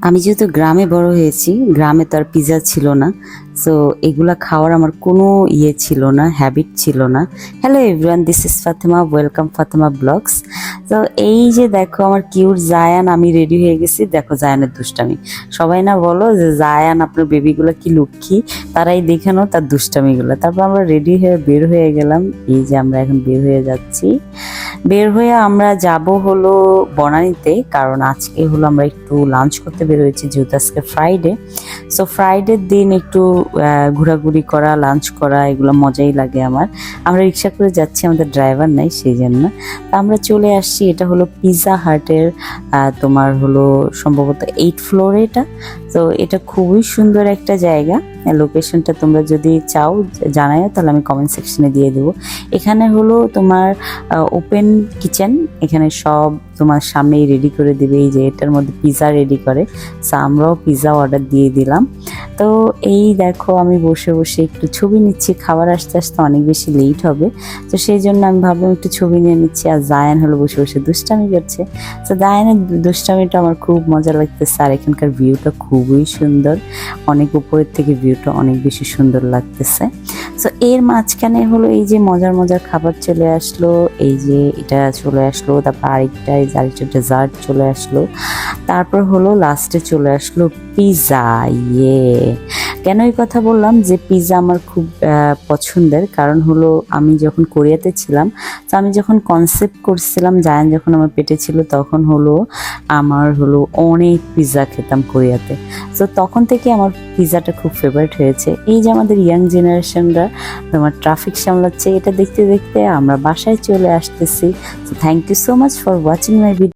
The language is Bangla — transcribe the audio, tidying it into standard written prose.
আমি যেহেতু গ্রামে বড় হয়েছি, গ্রামে তো আর পিৎজা ছিল না। সো এগুলা খাওয়ার আমার কোনো ছিল না, হ্যাবিট ছিল না। Hello everyone, this is Fatema, welcome Fatema blogs. তো এই যে দেখো আমার কিউট জায়ান, আমি রেডি হয়ে গেছি। দেখো জায়ানের দুষ্টামি, সবাই না বলো যে জায়ান আপনার বেবিগুলো কি লক্ষ্মী, তারাই দেখানো তার দুষ্টামিগুলো। তারপর আমরা রেডি হয়ে বের হয়ে গেলাম। এই যে আমরা এখন বের হয়ে যাচ্ছি। বের হয়ে আমরা যাব হলো বনানীতে, কারণ আজকে হলো আমরা একটু লাঞ্চ করতে বের হয়েছি, যেহেতু আজকে ফ্রাইডে। সো ফ্রাইডের দিন একটু ঘোরাঘুরি করা, লাঞ্চ করা, এগুলো মজাই লাগে আমার। আমরা রিক্সা করে যাচ্ছি, আমাদের ড্রাইভার নাই, সেই জন্য আমরা চলে আসছি। এটা হলো পিৎজা হাটের তোমার হলো সম্ভবত 8 ফ্লোরে এটা। তো এটা খুবই সুন্দর একটা জায়গা। লোকেশনটা তোমরা যদি চাও জানাও, তাহলে আমি কমেন্ট সেকশনে দিয়ে দেবো। এখানে হলো তোমার ওপেন কিচেন, এখানে সব তোমার সামনেই রেডি করে দিবে। এই যে এটার মধ্যে পিৎজা রেডি করে, সো আমরাও পিৎজা অর্ডার দিয়ে দিলাম। তো এই দেখো আমি বসে বসে একটু ছবি নিচ্ছি, খাবার আসতে আসতে অনেক বেশি লেট হবে, তো সেই জন্য আমি ভাবলাম একটু ছবি নিয়ে নিচ্ছি। আর জায়ান হলো বসে বসে দুষ্টামি করছে। তো জায়ানের দুষ্টামিটা আমার খুব মজা লাগতেছে। আর এখানকার ভিউটা খুবই সুন্দর, অনেক উপরের থেকে ভিউটা অনেক বেশি সুন্দর লাগতেছে। সো এর মাঝখানে হলো এই যে মজার মজার খাবার চলে আসলো, এই যে এটা চলে আসলো, তারপর আরেকটা ডেজার্ট চলে আসলো, তারপর হলো লাস্টে চলে আসলো পিৎজা। ইয়ে, কেন এই কথা বললাম যে পিৎজা আমার খুব পছন্দের, কারণ হলো আমি যখন কোরিয়াতে ছিলাম, তো আমি যখন কনসেপ্ট করছিলাম, জায়ান যখন আমার পেটে ছিল, তখন হলো আমার হলো অনেক পিৎজা খেতাম কোরিয়াতে। তো তখন থেকে আমার পিৎজাটা খুব ফেভারিট হয়েছে। এই যে আমাদের ইয়াং জেনারেশনরা তোমার ট্রাফিক সামলাচ্ছে, এটা দেখতে দেখতে আমরা বাসায় চলে আসতেছি। তো thank you so much for watching my video.